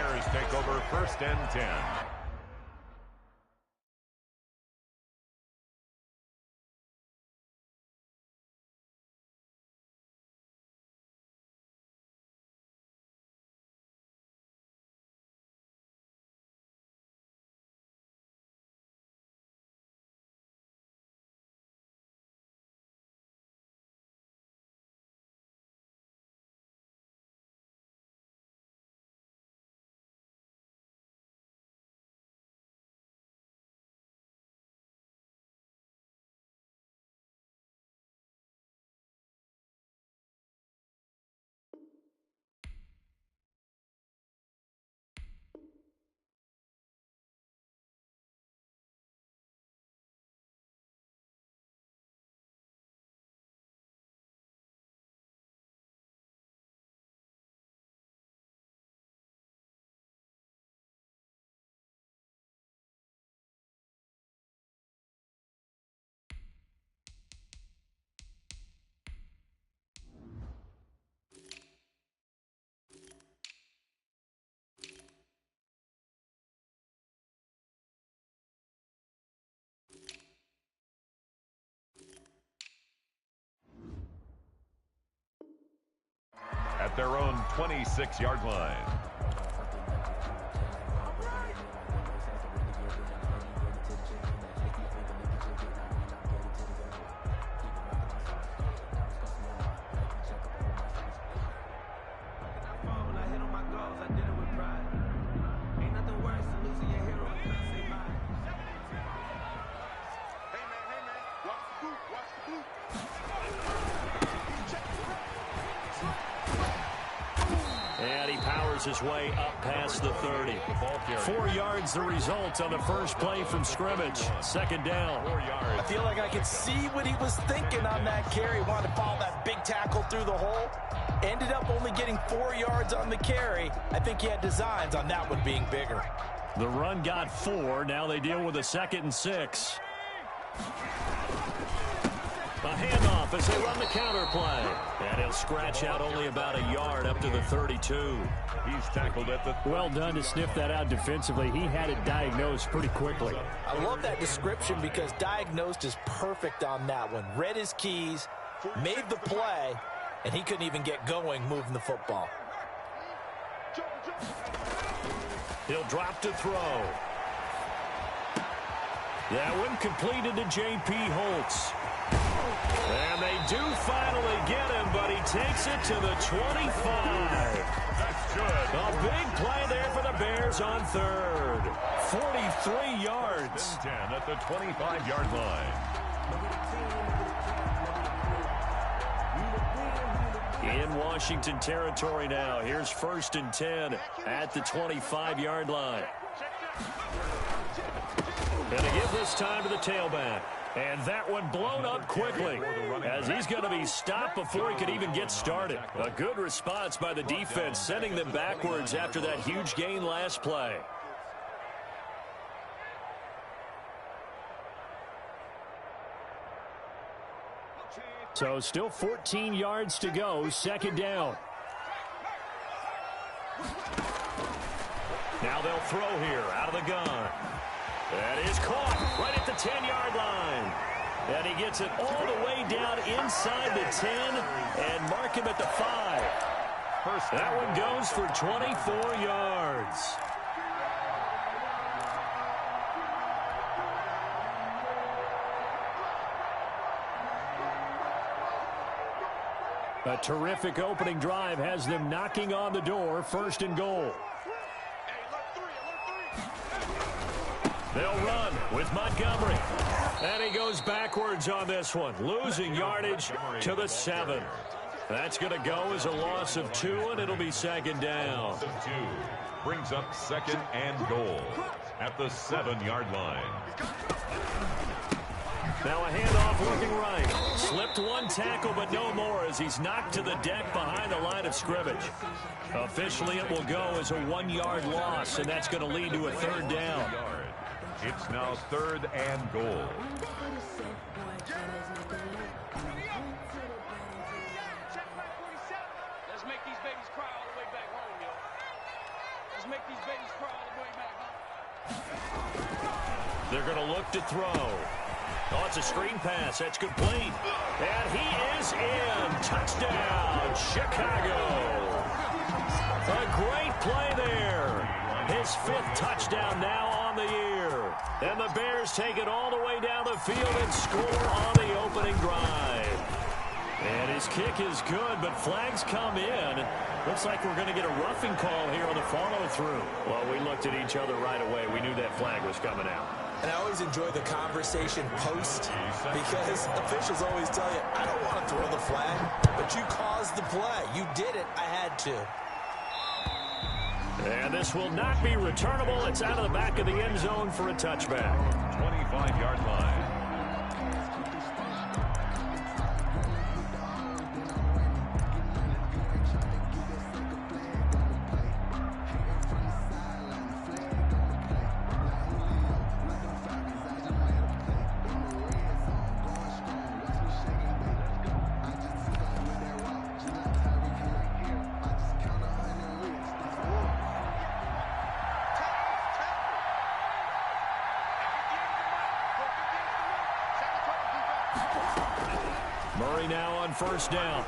Bears take over 1st and 10. At their own 26-yard line. His way up past the 30. 4 yards the result on the first play from scrimmage. 2nd down. 4 yards. I feel like I could see what he was thinking on that carry. Wanted to follow that big tackle through the hole. Ended up only getting 4 yards on the carry. I think he had designs on that one being bigger. The run got 4. Now they deal with a 2nd and 6. A handoff as they run the counter play. And he'll scratch out only about a yard up to the 32. He's tackled at the... Well done to sniff that out defensively. He had it diagnosed pretty quickly. I love that description because diagnosed is perfect on that one. Read his keys, made the play, and he couldn't even get going moving the football. He'll drop to throw. That one completed to J.P. Holtz. And they do finally get him, but he takes it to the 25. That's good. A big play there for the Bears on 3rd. 43 yards. 10 at the 25-yard line. In Washington territory now. Here's 1st and 10 at the 25-yard line. And to give this time to the tailback. And that one blown up quickly as he's going to be stopped before he could even get started. A good response by the defense, sending them backwards after that huge gain last play. So still 14 yards to go, 2nd down. Now they'll throw here out of the gun. That is caught right at the 10-yard line. And he gets it all the way down inside the 10 and mark him at the 5. That one goes for 24 yards. A terrific opening drive has them knocking on the door, 1st and goal. They'll run with Montgomery. And he goes backwards on this one, losing yardage to the 7. That's going to go as a loss of 2, and it'll be 2nd down. 2 brings up 2nd and goal at the 7-yard line. Now a handoff looking right. Slipped one tackle, but no more as he's knocked to the deck behind the line of scrimmage. Officially, it will go as a 1-yard loss, and that's going to lead to a 3rd down. It's now 3rd and goal. Let's make these babies cry all the way back home, yo. They're going to look to throw. Oh, it's a screen pass. That's complete. And he is in. Touchdown, Chicago. A great play there. His fifth touchdown now on the year. And the Bears take it all the way down the field and score on the opening drive. And his kick is good, but flags come in. Looks like we're going to get a roughing call here on the follow-through. Well, we looked at each other right away. We knew that flag was coming out. And I always enjoy the conversation post because officials always tell you, I don't want to throw the flag, but you caused the play. You did it. I had to. And this will not be returnable. It's out of the back of the end zone for a touchback. 25-yard line. Murray now on first down.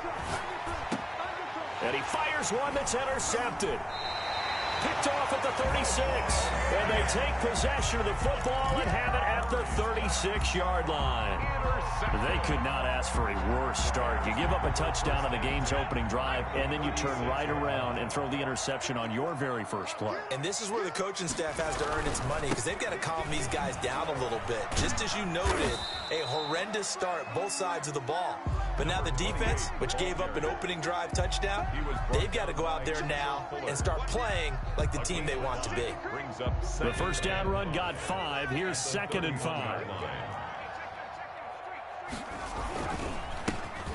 And he fires one that's intercepted. Picked off at the 36. And they take possession of the football and have it at the 36-yard line. They could not ask for a worse start. You give up a touchdown on the game's opening drive, and then you turn right around and throw the interception on your very first play. And this is where the coaching staff has to earn its money because they've got to calm these guys down a little bit. Just as you noted, a horrendous start both sides of the ball. But now the defense, which gave up an opening drive touchdown, they've got to go out there now and start playing like the team they want to be. The first down run got 5. Here's 2nd and 5.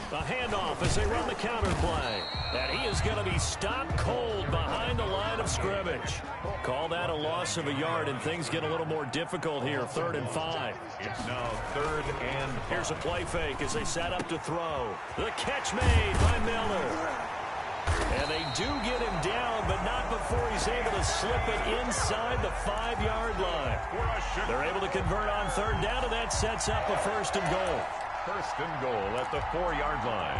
The handoff as they run the counter play. And he is going to be stopped cold behind the line of scrimmage. Call that a loss of a yard, and things get a little more difficult here. 3rd and 5. It's now 3rd and 5. Here's a play fake as they set up to throw. The catch made by Miller. And they do get him down, but not before he's able to slip it inside the 5-yard line. They're able to convert on 3rd down, and that sets up a 1st and goal. 1st and goal at the 4-yard line.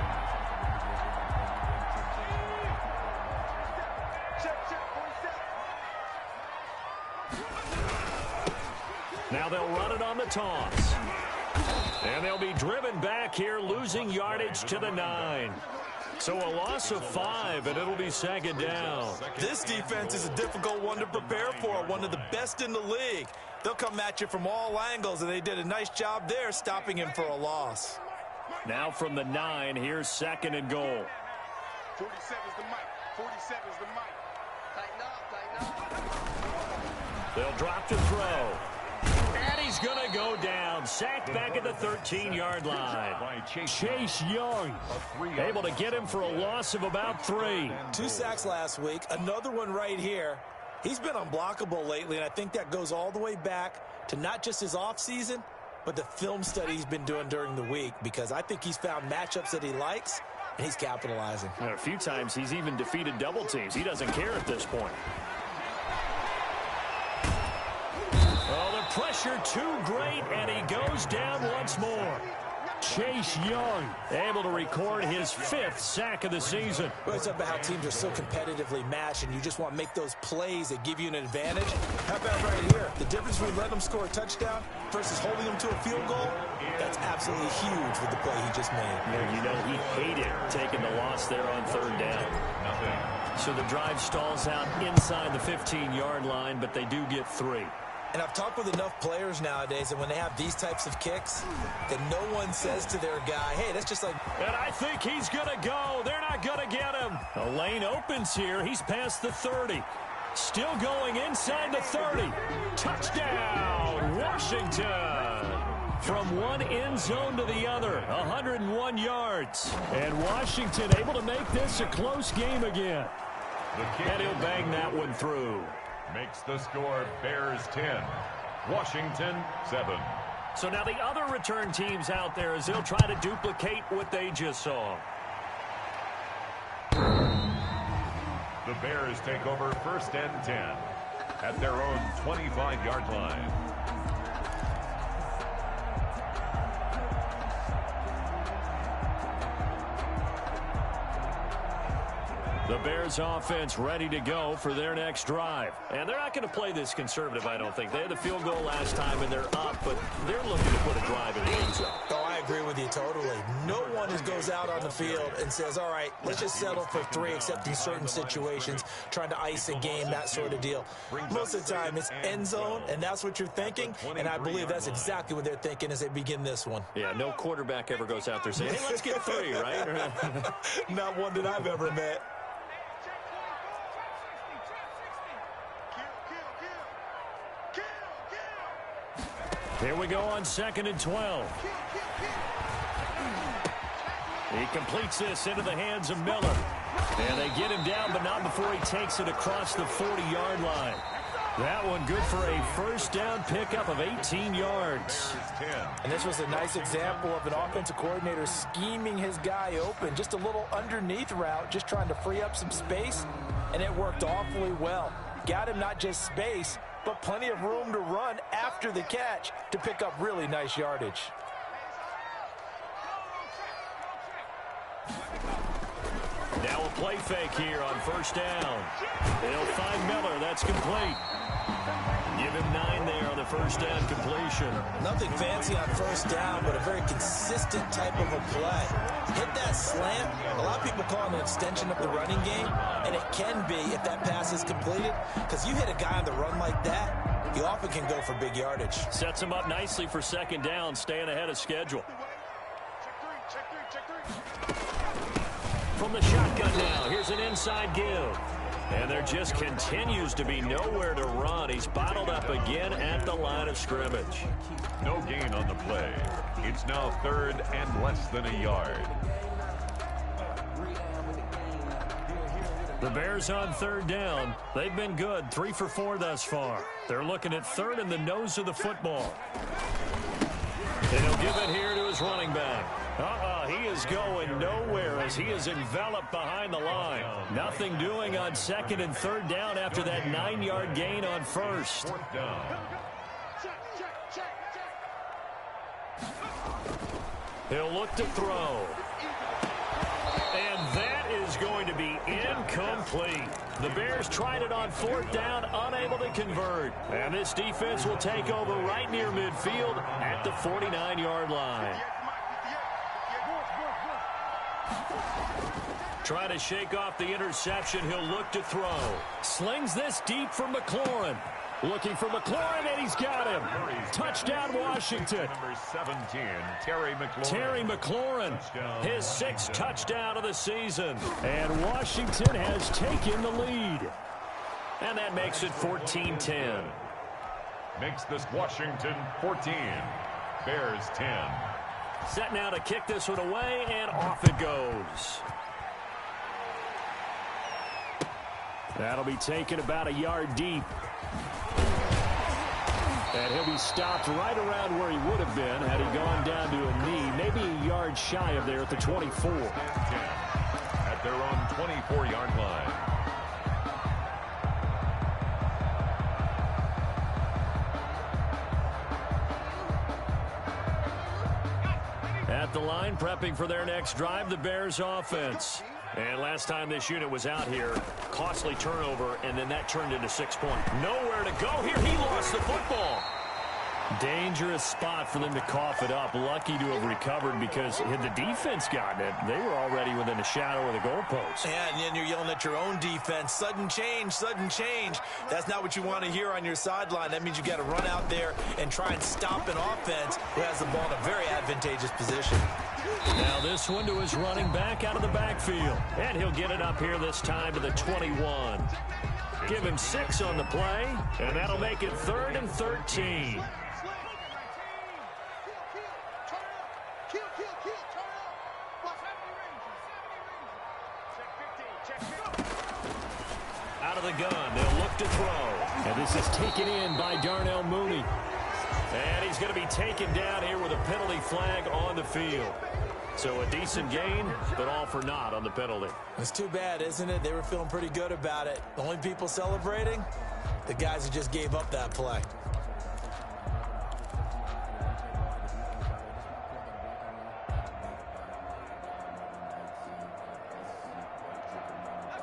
Now they'll run it on the toss. And they'll be driven back here, losing yardage to the 9. So a loss of 5, and it'll be 2nd down. This defense is a difficult one to prepare for, one of the best in the league. They'll come at you from all angles, and they did a nice job there stopping him for a loss. Now from the 9, here's 2nd and goal. 47 is the mic. 47 is the mic. Tighten up, tighten up. They'll drop to throw. And he's going to go down. Sacked back at the 13-yard line. Chase Young able to get him for a loss of about 3. 2 sacks last week. Another one right here. He's been unblockable lately, and I think that goes all the way back to not just his offseason, but the film study he's been doing during the week, because I think he's found matchups that he likes, and he's capitalizing. And a few times he's even defeated double teams. He doesn't care at this point. Oh, the pressure too great, and he goes down once more. Chase Young able to record his 5th sack of the season. Well, it's about how teams are so competitively matched, and you just want to make those plays that give you an advantage. How about right here? The difference between letting them score a touchdown versus holding them to a field goal, that's absolutely huge with the play he just made. You know, he hated taking the loss there on 3rd down. So the drive stalls out inside the 15-yard line, but they do get 3. And I've talked with enough players nowadays that when they have these types of kicks, that no one says to their guy, hey, that's just like... And I think he's going to go. They're not going to get him. A lane opens here. He's past the 30. Still going inside the 30. Touchdown, Washington. From one end zone to the other, 101 yards. And Washington able to make this a close game again. And he'll bang that one through. Makes the score Bears 10, Washington 7. So now the other return teams out there as they'll try to duplicate what they just saw. The Bears take over 1st and 10 at their own 25-yard line. The Bears offense ready to go for their next drive. And they're not going to play this conservative, I don't think. They had the field goal last time, and they're up, but they're looking to put a drive in the end zone. Oh, I agree with you totally. No one just goes out on the field and says, all right, let's just settle for 3, except in certain situations, trying to ice a game, that sort of deal. Most of the time, it's end zone, and that's what you're thinking, and I believe that's exactly what they're thinking as they begin this one. Yeah, no quarterback ever goes out there saying, hey, let's get 3, right? Not one that I've ever met. Here we go on 2nd and 12. He completes this into the hands of Miller. And they get him down, but not before he takes it across the 40-yard line. That one good for a first down pickup of 18 yards. And this was a nice example of an offensive coordinator scheming his guy open. Just a little underneath route, just trying to free up some space. And it worked awfully well. Got him not just space, but plenty of room to run after the catch to pick up really nice yardage. Now a play fake here on 1st down. They'll find Miller. That's complete. Give him 9 there on the 1st down completion. Nothing fancy on 1st down, but a very consistent type of a play. Hit that slant. A lot of people call it an extension of the running game, and it can be if that pass is completed, because you hit a guy on the run like that, you often can go for big yardage. Sets him up nicely for 2nd down, staying ahead of schedule. From the shotgun now, here's an inside give. And there just continues to be nowhere to run. He's bottled up again at the line of scrimmage. No gain on the play. It's now 3rd and less than a yard. The Bears on 3rd down. They've been good, 3 for 4 thus far. They're looking at 3rd in the nose of the football. And he'll give it here to his running back. He is going nowhere as he is enveloped behind the line. Nothing doing on 2nd and 3rd down after that 9-yard gain on 1st. He'll look to throw. And that is going to be incomplete. The Bears tried it on 4th down, unable to convert. And this defense will take over right near midfield at the 49-yard line. Trying to shake off the interception. He'll look to throw. Slings this deep for McLaurin. Looking for McLaurin, and he's got him. Touchdown, Washington. Number 17, Terry McLaurin. Terry McLaurin, his 6th touchdown of the season. And Washington has taken the lead. And that makes it 14-10. Makes this Washington 14. Bears 10. Set now to kick this one away, and off it goes. That'll be taken about a yard deep. And he'll be stopped right around where he would have been had he gone down to a knee, maybe a yard shy of there at the 24. At their own 24-yard line. At the line, prepping for their next drive, the Bears offense. And last time this unit was out here, costly turnover, and then that turned into 6 points. Nowhere to go here. He lost the football. Dangerous spot for them to cough it up. Lucky to have recovered because had the defense gotten it, they were already within a shadow of the goalpost. Yeah, and then you're yelling at your own defense. Sudden change, sudden change. That's not what you want to hear on your sideline. That means you got to run out there and try and stop an offense who has the ball in a very advantageous position. Now this one to his running back out of the backfield. And he'll get it up here this time to the 21. Give him 6 on the play, and that'll make it 3rd and 13. Out of the gun, they'll look to throw. And this is taken in by Darnell Mooney. And he's going to be taken down here with a penalty flag on the field. So a decent gain, but all for naught on the penalty. It's too bad, isn't it? They were feeling pretty good about it. The only people celebrating, the guys who just gave up that play.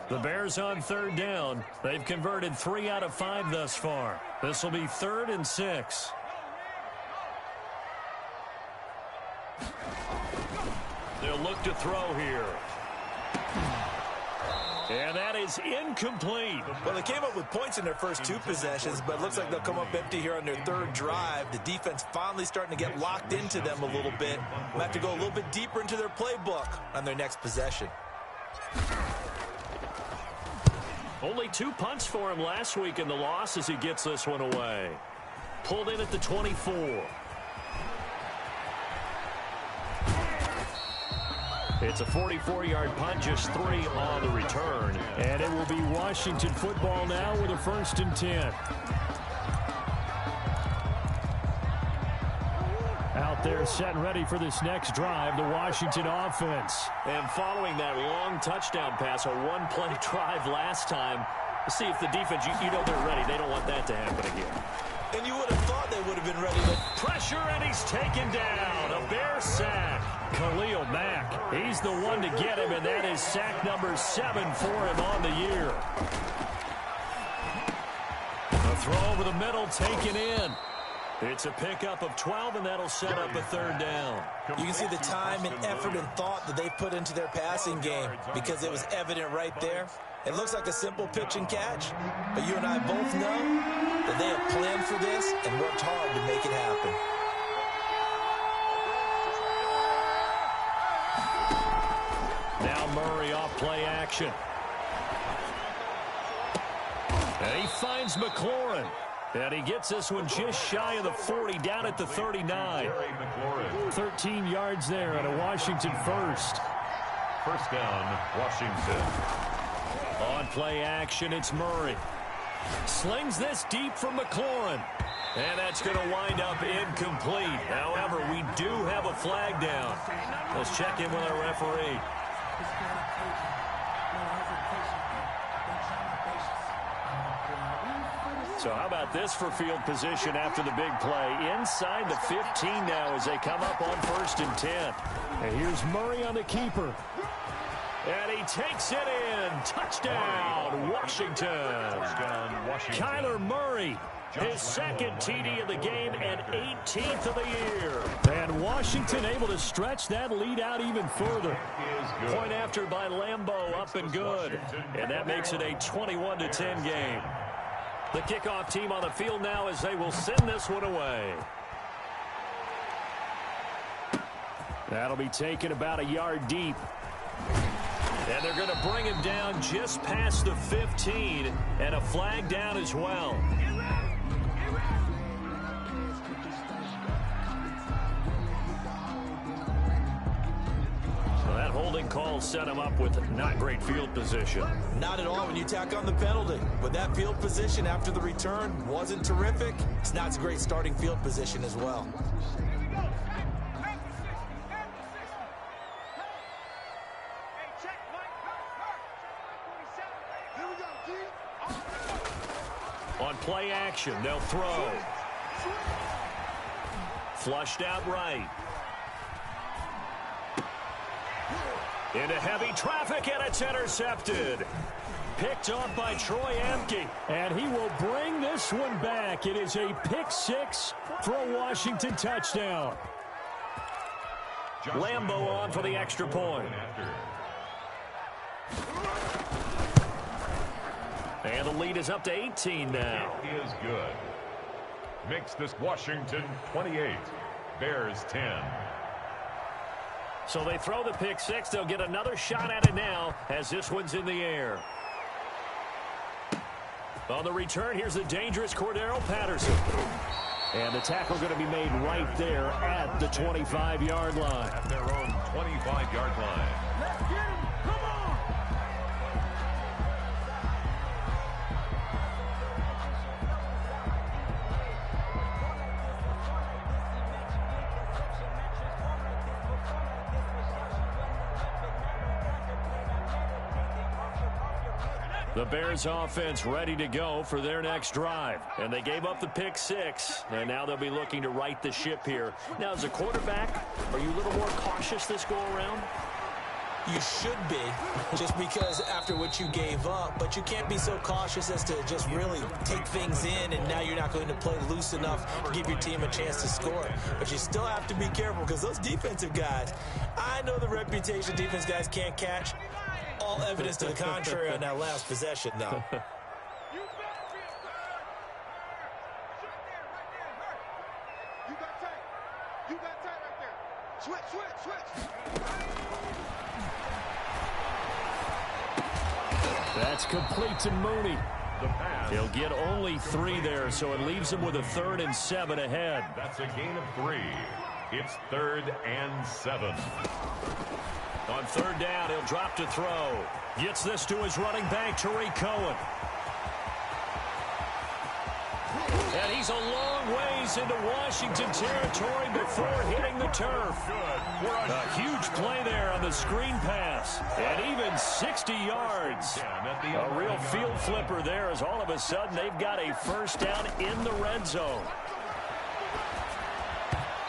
The Bears on third down. They've converted 3 out of 5 thus far. This will be 3rd and 6. They'll look to throw here. And that is incomplete. Well, they came up with points in their first 2 possessions, but it looks like they'll come up empty here on their 3rd drive. The defense finally starting to get locked into them a little bit. They'll have to go a little bit deeper into their playbook on their next possession. Only 2 punts for him last week in the loss as he gets this one away. Pulled in at the 24. It's a 44-yard punt, just 3 on the return. And it will be Washington football now with a 1st and 10. Out there set and ready for this next drive, the Washington offense. And following that long touchdown pass, a 1-play drive last time, see if the defense, you know they're ready. They don't want that to happen again. And you would have thought they would have been ready to pressure, and he's taken down. A Bear sack. Khalil Mack, he's the one to get him, and that is sack number 7 for him on the year. A throw over the middle, taken in. It's a pickup of 12, and that'll set up a 3rd down. You can see the time and effort and thought that they put into their passing game because it was evident right there. It looks like a simple pitch and catch, but you and I both know that they have planned for this and worked hard to make it happen. Now Murray off play action. And he finds McLaurin. And he gets this one just shy of the 40, down at the 39. 13 yards there and a Washington 1st. 1st down, Washington. On play action, it's Murray. Slings this deep from McLaurin. And that's going to wind up incomplete. However, we do have a flag down. Let's check in with our referee. So how about this for field position after the big play? Inside the 15 now as they come up on 1st and 10. And here's Murray on the keeper. And he takes it in. Touchdown, Washington. Kyler Murray, his 2nd TD of the game and 18th of the year. And Washington able to stretch that lead out even further. Point after by Lambeau, up and good. And that makes it a 21-10 game. The kickoff team on the field now as they will send this one away. That'll be taken about a yard deep. And they're going to bring him down just past the 15, and a flag down as well. So that holding call set him up with not great field position. Not at all when you tack on the penalty. But that field position after the return wasn't terrific. It's not a great starting field position as well. On play action, they'll throw. Flushed out right. Into heavy traffic, and it's intercepted. Picked off by Troy Amke. And he will bring this one back. It is a pick 6 for a Washington touchdown. Lambeau on for the extra point. And the lead is up to 18 now. It is good. Makes this Washington 28, Bears 10. So they throw the pick 6. They'll get another shot at it now as this one's in the air. On the return, here's the dangerous Cordero Patterson. And the tackle going to be made right there at the 25-yard line. At their own 25-yard line. Let's get him. Come on. The Bears offense ready to go for their next drive. And they gave up the pick six, and now they'll be looking to right the ship here. Now, as a quarterback, are you a little more cautious this go-around? You should be, just because after what you gave up, but you can't be so cautious as to just really take things in, and now you're not going to play loose enough to give your team a chance to score. But you still have to be careful, because those defensive guys, I know the reputation defense guys can't catch. All evidence to the contrary on that last possession, though. You got tight. You got tight right there. Switch. That's complete to Mooney. He'll get only 3 there, so it leaves him with a 3rd and 7 ahead. That's a gain of 3. It's 3rd and 7. On 3rd down, he'll drop to throw. Gets this to his running back, Tariq Cohen. And he's a long ways into Washington territory before hitting the turf. A huge play there on the screen pass. And even 60 yards. A real field flipper there, as all of a sudden they've got a first down in the red zone.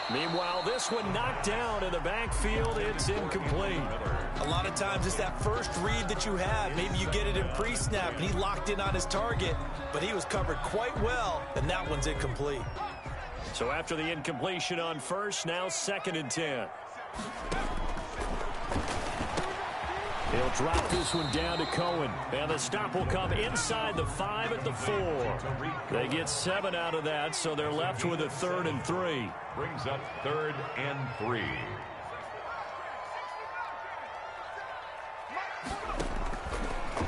Meanwhile, this one knocked down in the backfield. It's incomplete. A lot of times it's that first read that you have. Maybe you get it in pre-snap, and he locked in on his target, but he was covered quite well, and that one's incomplete. So after the incompletion on first, now 2nd and 10. He'll drop this one down to Cohen. And the stop will come inside the 5 at the 4. They get 7 out of that, so they're left with a 3rd and 3. Brings up 3rd and 3.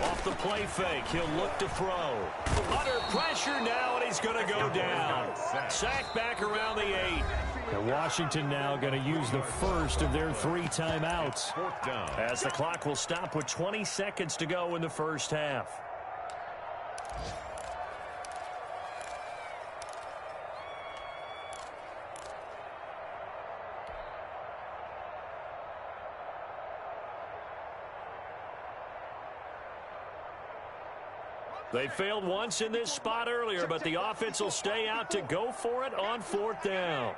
Off the play fake, he'll look to throw. Under pressure now, and he's going to go down. Sacked back around the 8. And Washington now going to use the first of their 3 timeouts, as the clock will stop with 20 seconds to go in the first half. They failed once in this spot earlier, but the offense will stay out to go for it on 4th down.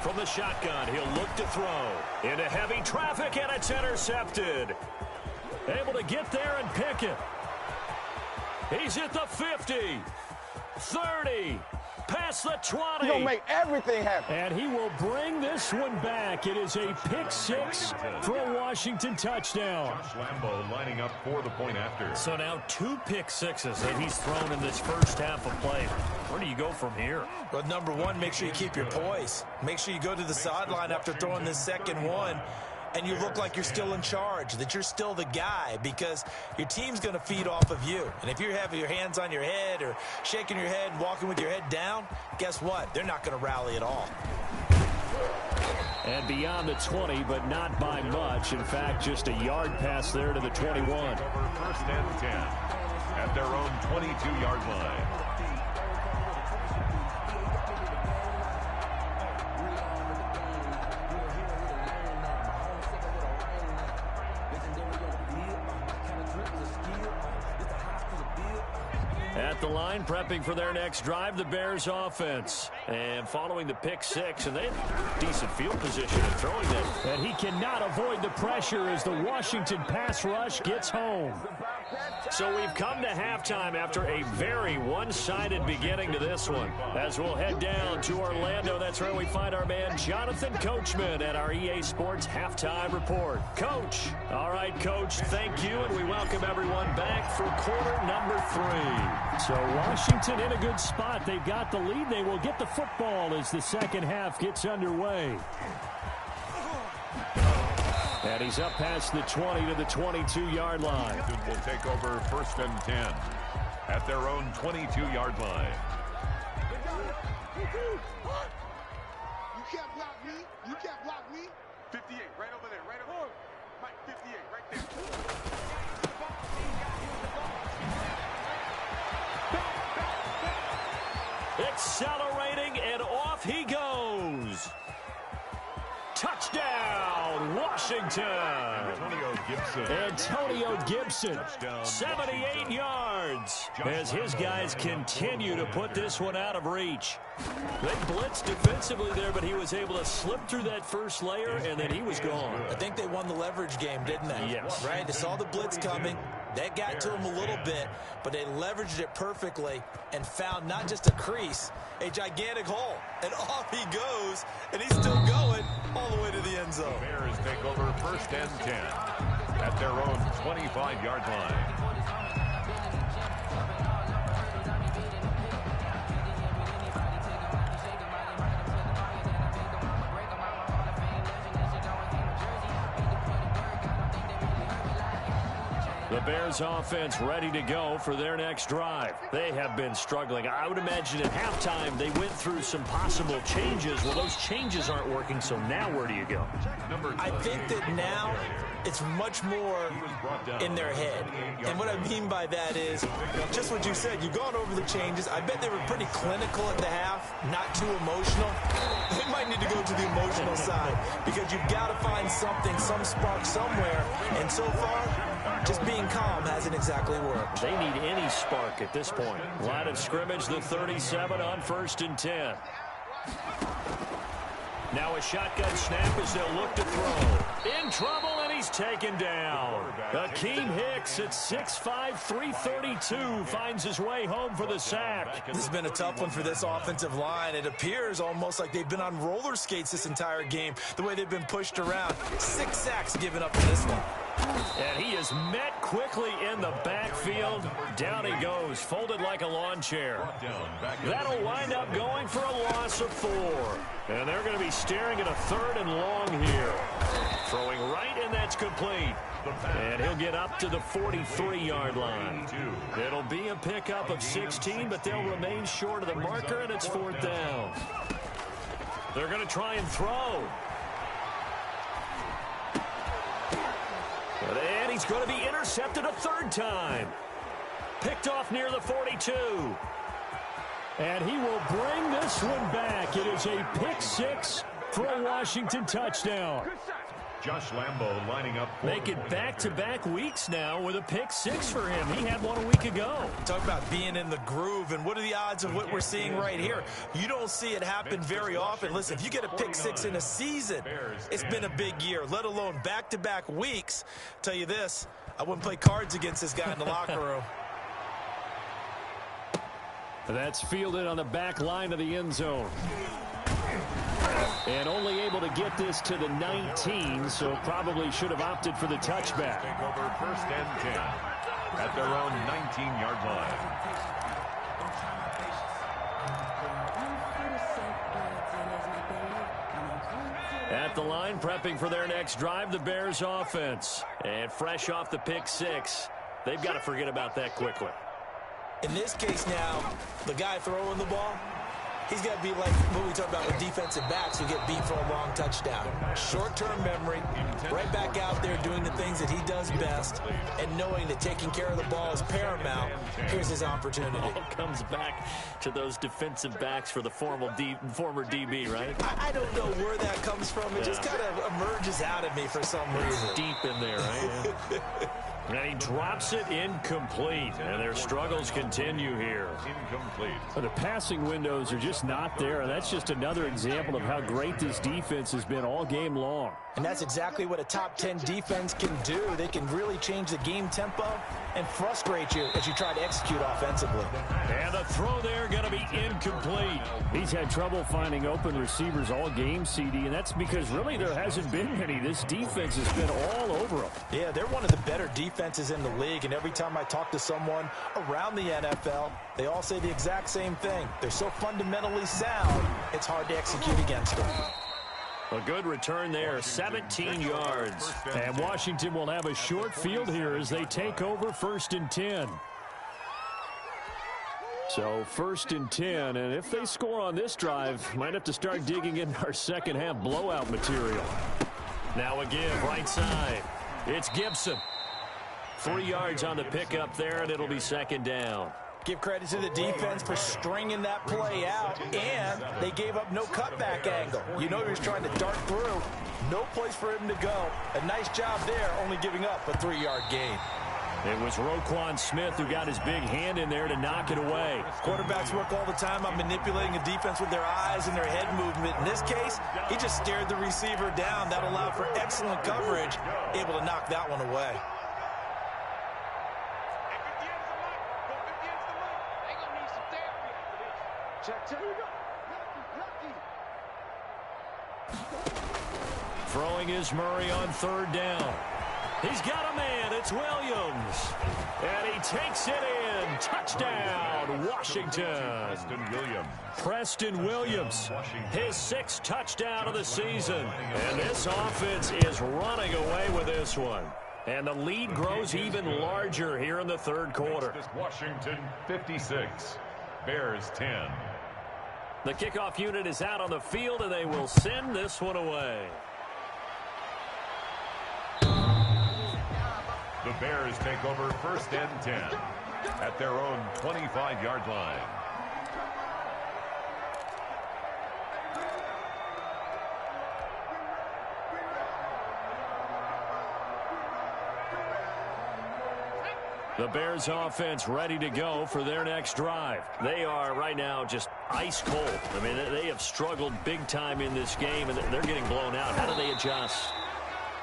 From the shotgun, he'll look to throw. Into heavy traffic, and it's intercepted. Able to get there and pick it. He's at the 50, 30, past the 20. He's going to make everything happen. And he will bring this one back. It is a pick 6 for a Washington touchdown. Josh Lambo lining up for the point after. So now 2 pick 6s that he's thrown in this first half of play. Where do you go from here? Well, number one, make sure you keep your poise. Make sure you go to the sideline after throwing this second one, and you look like you're still in charge, that you're still the guy, because your team's going to feed off of you. And if you're having your hands on your head or shaking your head, walking with your head down, guess what? They're not going to rally at all. And beyond the 20, but not by much. In fact, just a yard pass there to the 21. Over 1st and 10 at their own 22-yard line. At the line, prepping for their next drive, the Bears offense. And following the pick 6, and they have decent field position in throwing that. And he cannot avoid the pressure as the Washington pass rush gets home. So we've come to halftime after a very one-sided beginning to this one. As we'll head down to Orlando, that's where we find our man Jonathan Coachman at our EA Sports Halftime Report. Coach. All right, Coach, thank you, and we welcome everyone back for quarter number 3. So Washington in a good spot. They've got the lead. They will get the football as the second half gets underway. And he's up past the 20 to the 22-yard line. Will take over 1st and 10 at their own 22-yard line. You can't block me. You can't block me. 58, right over there, right over there. Mike, 58, right there. Accelerating, and off he goes. Washington. Antonio Gibson, 78 yards, as his guys continue to put this one out of reach. They blitzed defensively there, but he was able to slip through that first layer, and then he was gone. I think they won the leverage game, didn't they? Yes. Right? They saw the blitz coming. That got to him a little bit, but they leveraged it perfectly and found not just a crease, a gigantic hole. And off he goes, and he's still going all the way to the end zone. The Bears take over 1st and 10 at their own 25-yard line. The Bears offense ready to go for their next drive. They have been struggling. I would imagine at halftime they went through some possible changes. Well, those changes aren't working, so now where do you go? I think that now it's much more in their head. And what I mean by that is just what you said. You've gone over the changes. I bet they were pretty clinical at the half, not too emotional. They might need to go to the emotional side because you've got to find something, some spark somewhere. And so far, just being calm hasn't exactly worked. They need any spark at this point. Line of scrimmage, the 37 on 1st and 10. Now a shotgun snap as they'll look to throw. In trouble, and he's taken down. Akeem Hicks at 6'5", 332 finds his way home for the sack. This has been a tough one for this offensive line. It appears almost like they've been on roller skates this entire game, the way they've been pushed around. 6 sacks given up in this one. And he is met quickly in the backfield. Down he goes, folded like a lawn chair. That'll wind up going for a loss of 4. And they're going to be staring at a 3rd and long here. Throwing right, and that's complete. And he'll get up to the 43-yard line. It'll be a pickup of 16, but they'll remain short of the marker, and it's 4th down. They're going to try and throw. And he's going to be intercepted a 3rd time. Picked off near the 42. And he will bring this one back. It is a pick 6 for a Washington touchdown. Josh Lambo lining up. Make it back-to-back weeks now with a pick 6 for him. He had one a week ago. Talk about being in the groove, and what are the odds of what we're seeing right here? You don't see it happen very often. Listen, if you get a pick 6 in a season, it's been a big year, let alone back-to-back weeks. Tell you this, I wouldn't play cards against this guy in the locker room. That's fielded on the back line of the end zone. And only able to get this to the 19, so probably should have opted for the touchback. Take over 1st and 10 at their own 19-yard line. At the line, prepping for their next drive, the Bears offense. And fresh off the pick 6, they've got to forget about that quickly. In this case now, the guy throwing the ball, he's got to be like what we talk about with defensive backs who get beat for a long touchdown. Short-term memory, right back out there doing the things that he does best, and knowing that taking care of the ball is paramount. Here's his opportunity. All comes back to those defensive backs for the former DB, right? I don't know where that comes from. It just kind of emerges out of me for some reason. Deep in there, right? And he drops it incomplete, and their struggles continue here. Incomplete. The passing windows are just not there, and that's just another example of how great this defense has been all game long. And that's exactly what a top 10 defense can do. They can really change the game tempo and frustrate you as you try to execute offensively. And the throw there going to be incomplete. He's had trouble finding open receivers all game, CD, and that's because really there hasn't been many. This defense has been all over them. Yeah, they're one of the better defenses in the league, and every time I talk to someone around the NFL, they all say the exact same thing. They're so fundamentally sound, it's hard to execute against them. A good return there, 17 yards. And Washington will have a short field here as they take over 1st and 10. So 1st and 10, and if they score on this drive, might have to start digging in our second half blowout material. Now a give right side. It's Gibson. 3 yards on the pickup there, and it'll be 2nd down. Give credit to the defense for stringing that play out, and they gave up no cutback angle. You know he was trying to dart through. No place for him to go. A nice job there, only giving up a 3-yard gain. It was Roquan Smith who got his big hand in there to knock it away. Quarterbacks work all the time on manipulating a defense with their eyes and their head movement. In this case, he just stared the receiver down. That allowed for excellent coverage, able to knock that one away. Throwing is Murray on 3rd down. He's got a man. It's Williams. And he takes it in. Touchdown, Washington. Preston Williams, his 6th touchdown of the season. And this offense is running away with this one. And the lead grows even larger here in the 3rd quarter. Washington 56, Bears 10. The kickoff unit is out on the field, and they will send this one away. The Bears take over 1st and 10 at their own 25-yard line. The Bears offense ready to go for their next drive. They are right now just ice cold. I mean, they have struggled big time in this game, and they're getting blown out. How do they adjust?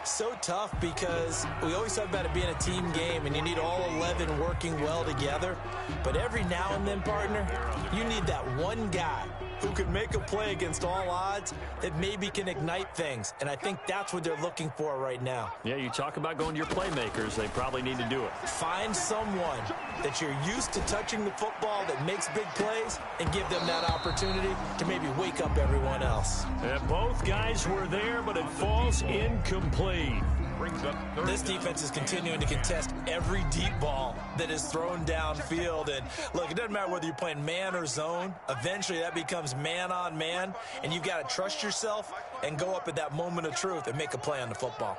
So tough because we always talk about it being a team game and you need all 11 working well together. But every now and then, partner, you need that one guy who could make a play against all odds that maybe can ignite things. And I think that's what they're looking for right now. Yeah, you talk about going to your playmakers. They probably need to do it. Find someone that you're used to touching the football that makes big plays and give them that opportunity to maybe wake up everyone else. And both guys were there, but it falls incomplete. This defense is continuing to contest every deep ball that is thrown downfield. And look, it doesn't matter whether you're playing man or zone. Eventually that becomes man on man, and you've got to trust yourself and go up at that moment of truth and make a play on the football.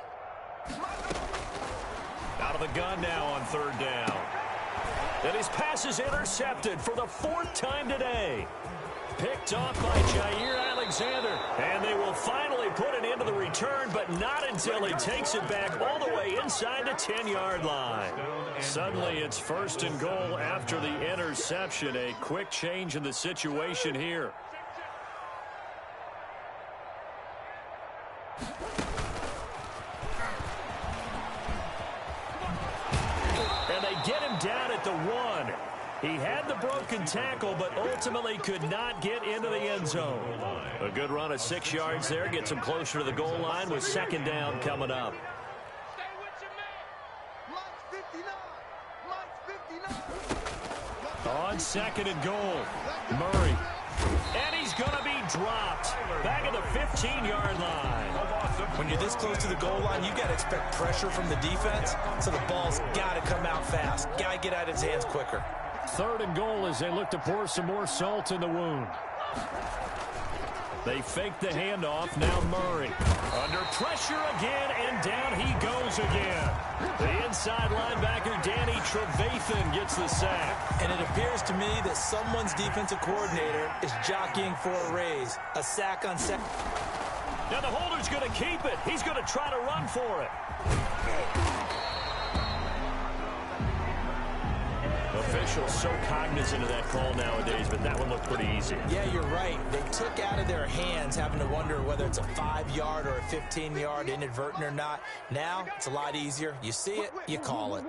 Out of the gun now on 3rd down. And his pass is intercepted for the 4th time today. Picked off by Jair Alexander. And they will finally put it into the return, but not until he takes it back all the way inside the 10-yard line. Suddenly it's 1st and goal after the interception. A quick change in the situation here. And they get him down at the 1. He had the broken tackle, but ultimately could not get into the end zone. A good run of 6 yards there gets him closer to the goal line with 2nd down coming up. On 2nd and goal, Murray. And he's going to be dropped back at the 15-yard line. When you're this close to the goal line, you got to expect pressure from the defense, so the ball's got to come out fast. Got to get out of his hands quicker. 3rd and goal as they look to pour some more salt in the wound. They fake the handoff. Now Murray. Under pressure again, and down he goes again. The inside linebacker, Danny Trevathan, gets the sack. And it appears to me that someone's defensive coordinator is jockeying for a raise. A sack on sack. Now the holder's going to keep it. He's going to try to run for it. Officials so cognizant of that call nowadays, but that one looked pretty easy. Yeah, you're right. They took out of their hands having to wonder whether it's a 5-yard or a 15-yard, inadvertent or not. Now, it's a lot easier. You see it, you call it.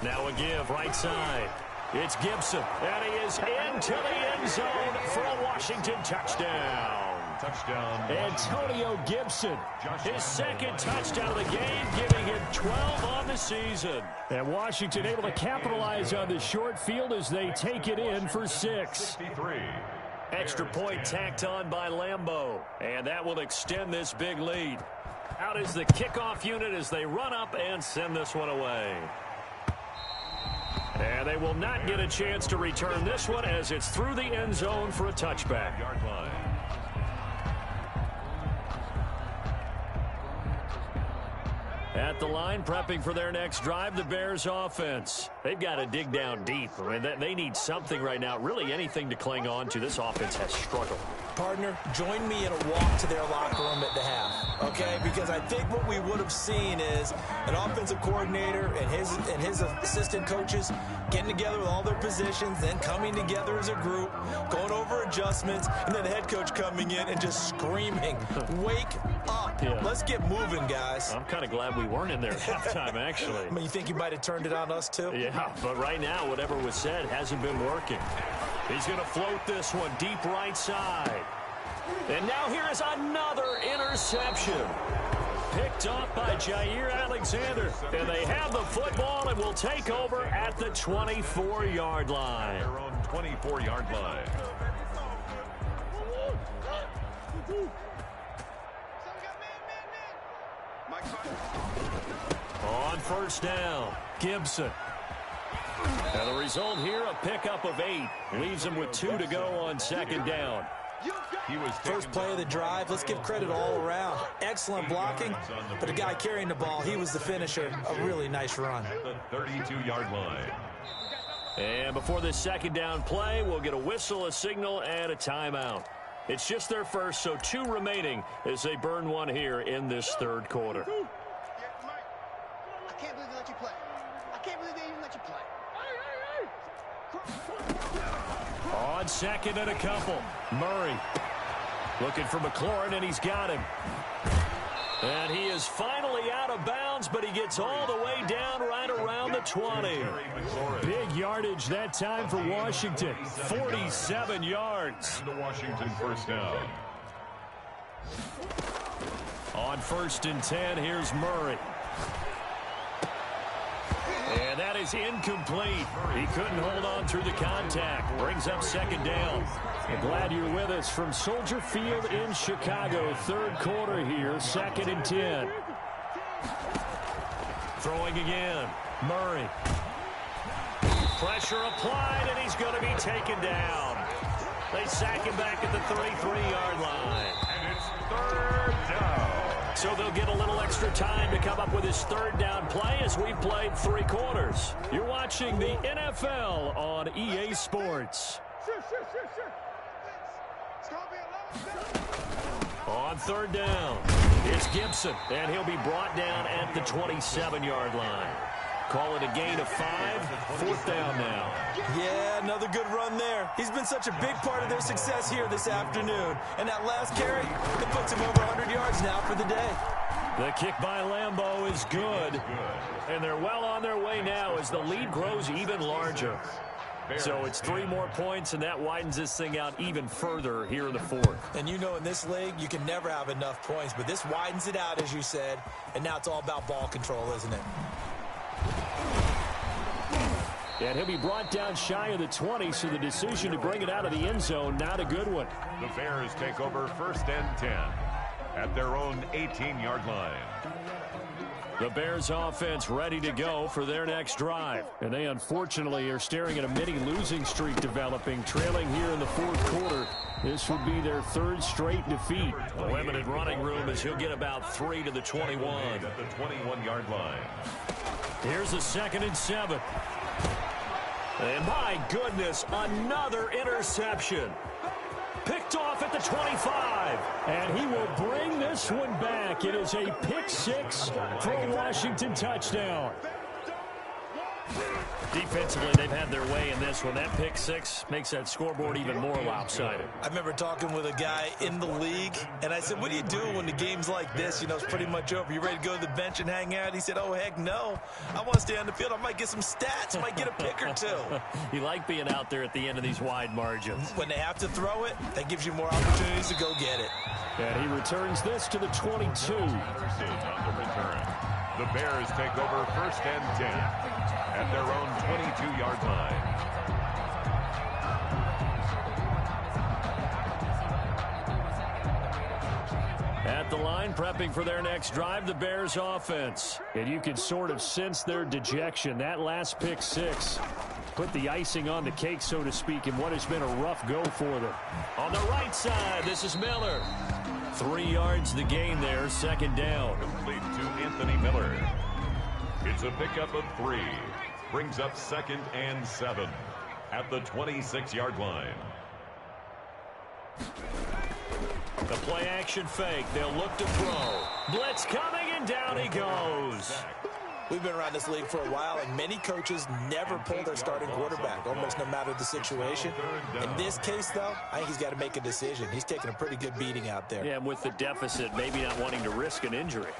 Now a give, right side. It's Gibson, and he is into the end zone for a Washington touchdown. Antonio Gibson, his 2nd touchdown of the game, giving him 12 on the season. And Washington able to capitalize on the short field as they take it in for 6. Extra point tacked on by Lambeau, and that will extend this big lead. Out is the kickoff unit as they run up and send this one away. And they will not get a chance to return this one as it's through the end zone for a touchback. At the line, prepping for their next drive, the Bears offense. They've got to dig down deep. I mean, they need something right now, really anything to cling on to. This offense has struggled. Partner, join me in a walk to their locker room at the half, okay? Because I think what we would have seen is an offensive coordinator and his assistant coaches getting together with all their positions, then coming together as a group, going over adjustments, and then the head coach coming in and just screaming, "Wake up. Yeah. Let's get moving, guys." I'm kind of glad we weren't in there at halftime, actually. I mean, you think he might have turned it on us, too? Yeah, but right now, whatever was said hasn't been working. He's going to float this one deep right side. And now here is another interception. Picked off by Jair Alexander. And they have the football and will take over at the 24-yard line. Their own 24-yard line. On first down, Gibson. And the result here, a pickup of 8. Leaves him with 2 to go on second down. First play of the drive, let's give credit all around. Excellent blocking, but the guy carrying the ball, he was the finisher. A really nice run. At the 32-yard line. And before this second down play, we'll get a whistle, a signal, and a timeout. It's just their first, so 2 remaining as they burn one here in this third quarter. I can't believe they let you play. I can't believe they even let you play. On second and a couple, Murray looking for McLaurin, and he's got him. And he is finally out of bounds, but he gets all the way down right around the 20. Big yardage that time for Washington, 47 yards. And the Washington first down. On first and 10, here's Murray. And that is incomplete. He couldn't hold on through the contact. Brings up second down. I'm glad you're with us from Soldier Field in Chicago. Third quarter here, second and 10. Throwing again, Murray. Pressure applied, and he's going to be taken down. They sack him back at the 33-yard line. And it's third down. So they'll get a little extra time to come up with his third down play as we've played 3 quarters. You're watching the NFL on EA Sports. On third down, it's Gibson, and he'll be brought down at the 27-yard line. Call it a gain of 5, fourth down now. Yeah, another good run there. He's been such a big part of their success here this afternoon. And that last carry, it puts him over 100 yards now for the day. The kick by Lambeau is good. And they're well on their way now as the lead grows even larger. So it's 3 more points, and that widens this thing out even further here in the fourth. And you know in this league, you can never have enough points. But this widens it out, as you said. And now it's all about ball control, isn't it? And he'll be brought down shy of the 20, so the decision to bring it out of the end zone, not a good one. The Bears take over first and 10 at their own 18-yard line. The Bears offense ready to go for their next drive. And they unfortunately are staring at a mini losing streak developing, trailing here in the fourth quarter. This would be their 3rd straight defeat. A limited running room as he'll get about 3 to the 21. At the 21-yard line. Here's a 2nd and 7. And my goodness, another interception. Picked off at the 25. And he will bring this one back. It is a pick 6 for a Washington touchdown. Defensively, they've had their way in this one. That pick 6 makes that scoreboard even more lopsided. I remember talking with a guy in the league, and I said, what do you do when the game's like this? You know, it's pretty much over. You ready to go to the bench and hang out? He said, oh, heck no. I want to stay on the field. I might get some stats. I might get a pick or 2. You like being out there at the end of these wide margins. When they have to throw it, that gives you more opportunities to go get it. And he returns this to the 22. On the return. The Bears take over first and 10 at their own 22-yard line. At the line, prepping for their next drive, the Bears offense. And you can sort of sense their dejection. That last pick 6 put the icing on the cake, so to speak, in what has been a rough go for them. On the right side, this is Miller. 3 yards the gain there, second down. Complete to Anthony Miller. It's a pickup of 3. Brings up 2nd and 7 at the 26-yard line. The play action fake. They'll look to throw. Blitz coming, and down he goes. We've been around this league for a while, and many coaches never pull their starting quarterback, almost no matter the situation. In this case, though, I think he's got to make a decision. He's taking a pretty good beating out there. Yeah, and with the deficit, maybe not wanting to risk an injury.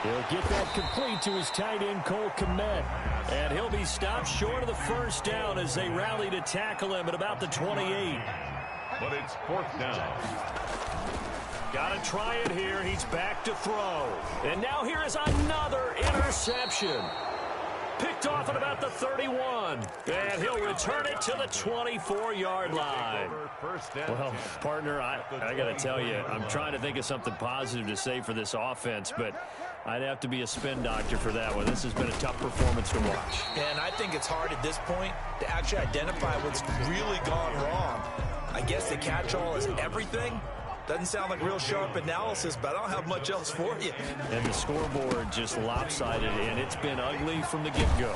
He'll get that complete to his tight end, Cole Kmet. And he'll be stopped short of the first down as they rally to tackle him at about the 28. But it's 4th down. Got to try it here. He's back to throw. And now here is another interception. Picked off at about the 31. And he'll return it to the 24-yard line. Well, partner, I got to tell you, I'm trying to think of something positive to say for this offense, but I'd have to be a spin doctor for that one. This has been a tough performance to watch. And I think it's hard at this point to actually identify what's really gone wrong. I guess the catch-all is everything. Doesn't sound like real sharp analysis, but I don't have much else for you. And the scoreboard just lopsided, and it's been ugly from the get-go.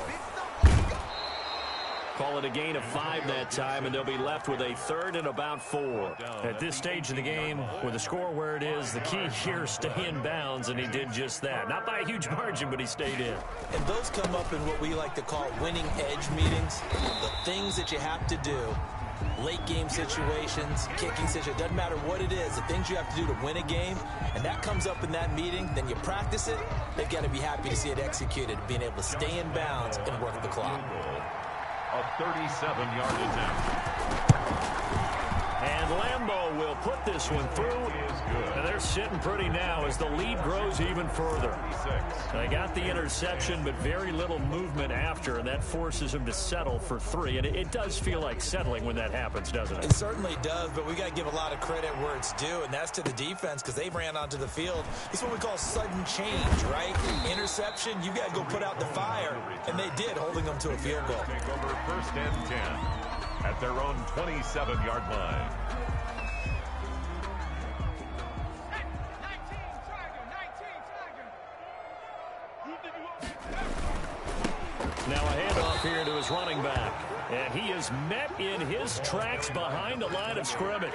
Call it a gain of 5 that time, and they'll be left with a 3rd and about 4. At this stage of the game, with the score where it is, the key here is stay in bounds, and he did just that. Not by a huge margin, but he stayed in. And those come up in what we like to call winning edge meetings. The things that you have to do. Late game situations, kicking situations, doesn't matter what it is, the things you have to do to win a game, and that comes up in that meeting, then you practice it, they've got to be happy to see it executed, being able to stay in bounds and work the clock. A 37-yard attempt. And Lambeau will put this one through. And they're sitting pretty now as the lead grows even further. They got the interception, but very little movement after, and that forces them to settle for 3. And it does feel like settling when that happens, doesn't it? It certainly does, but we got to give a lot of credit where it's due, and that's to the defense because they ran onto the field. It's what we call sudden change, right? Interception, you got to go put out the fire, and they did, holding them to a field goal. Take over 1st and 10 at their own 27-yard line. Now a handoff here to his running back. And he is met in his tracks behind the line of scrimmage.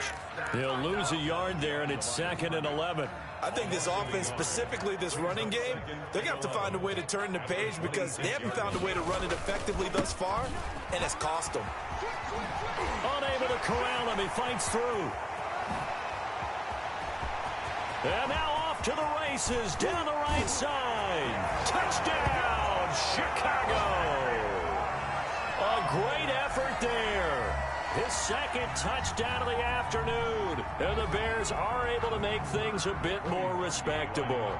He'll lose a yard there, and it's 2nd and 11. I think this offense, specifically this running game, they're going to have to find a way to turn the page because they haven't found a way to run it effectively thus far, and it's cost them. Unable to corral him. He fights through. And now off to the races down the right side. Touchdown, Chicago. A great effort there. His 2nd touchdown of the afternoon. And the Bears are able to make things a bit more respectable.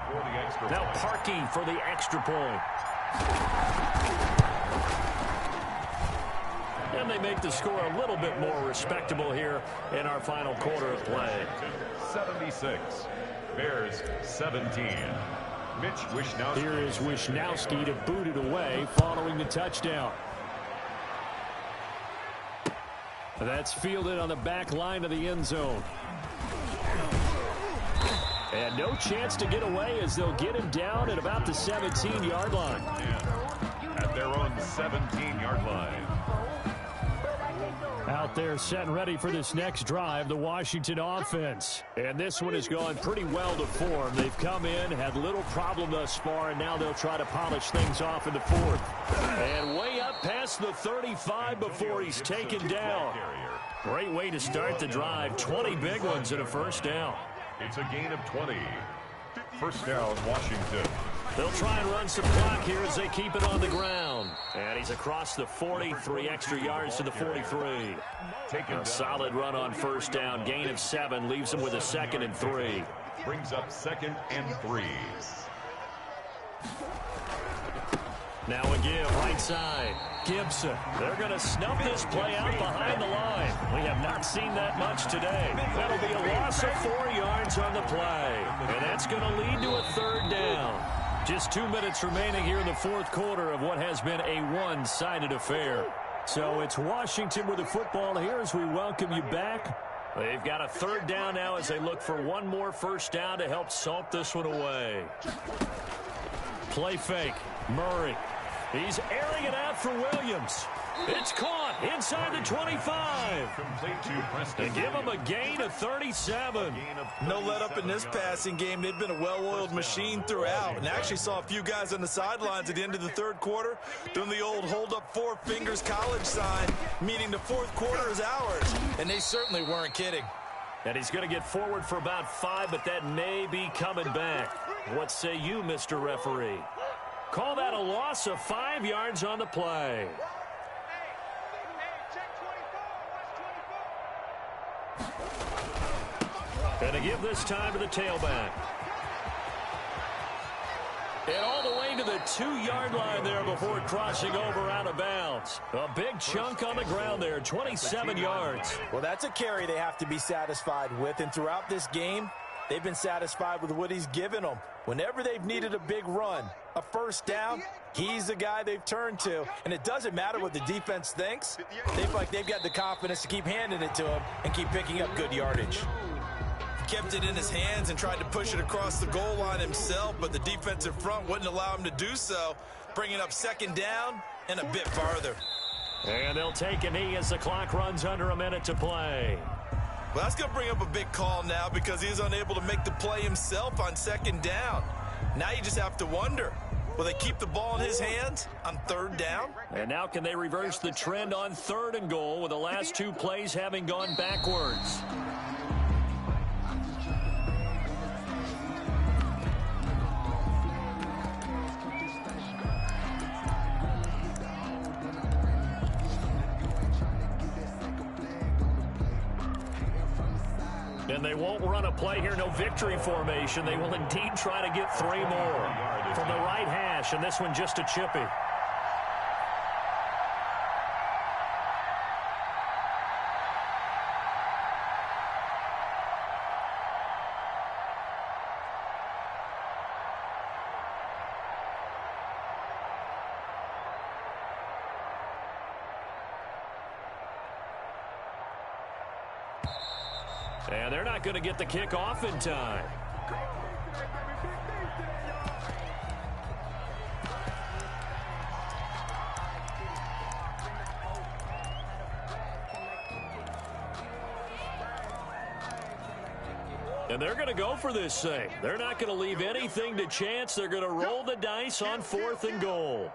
Now Parkey for the extra point. And they make the score a little bit more respectable here in our final quarter of play. 76. Bears 17. Mitch Wishnowski. Here is Wishnowski to boot it away following the touchdown. That's fielded on the back line of the end zone. And no chance to get away as they'll get him down at about the 17-yard line. At their own 17-yard line. Out there set and ready for this next drive, the Washington offense. And this one has gone pretty well to form. They've come in, had little problem thus far, and now they'll try to polish things off in the 4th. And way up past the 35 before he's taken down. Great way to start the drive. 20 big ones and a first down. It's a gain of 20. First down, Washington. They'll try and run some clock here as they keep it on the ground. And he's across the 40, 3 extra yards to the 43. A solid run on first down. Gain of 7 leaves him with a 2nd and 3. Brings up 2nd and 3. Now a give right side. Gibson. They're going to snuff this play out behind the line. We have not seen that much today. That'll be a loss of 4 yards on the play. And that's going to lead to a 3rd down. Just 2 minutes remaining here in the 4th quarter of what has been a one-sided affair. So it's Washington with the football here as we welcome you back They've got a third down now as they look for one more first down to help salt this one away. Play fake. Murray. He's airing it out for Williams. It's caught inside the 25. Complete to Preston. They give him a gain of 37. No let up in this passing game. They've been a well-oiled machine throughout, and actually saw a few guys on the sidelines at the end of the third quarter doing the old hold up four fingers college sign, meaning the fourth quarter is ours, and they certainly weren't kidding. And he's going to get forward for about 5, but that may be coming back. What say you, Mr. Referee? Call that a loss of 5 yards on the play. And to give this time to the tailback. And all the way to the 2-yard line there before crossing over out of bounds. A big chunk on the ground there, 27 yards. Well, that's a carry they have to be satisfied with, and throughout this game, they've been satisfied with what he's given them. Whenever they've needed a big run, a first down, he's the guy they've turned to. And it doesn't matter what the defense thinks. They feel like they've got the confidence to keep handing it to him and keep picking up good yardage. Kept it in his hands and tried to push it across the goal line himself, but the defensive front wouldn't allow him to do so, bringing up second down and a bit farther. And they'll take a knee as the clock runs under a minute to play. Well, that's going to bring up a big call now because he's unable to make the play himself on second down. Now you just have to wonder, will they keep the ball in his hands on third down? And now can they reverse the trend on 3rd and goal with the last 2 plays having gone backwards? And they won't run a play here, no victory formation. They will indeed try to get 3 more from the right hash, and this one just a chippy. And they're not going to get the kick off in time. And they're going to go for this thing. They're not going to leave anything to chance. They're going to roll the dice on 4th and goal.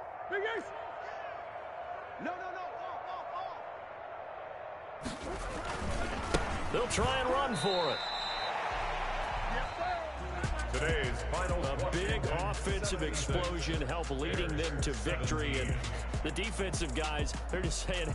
They'll try and run for it. Today's final. A big offensive explosion helped leading them to victory. And the defensive guys, they're just saying,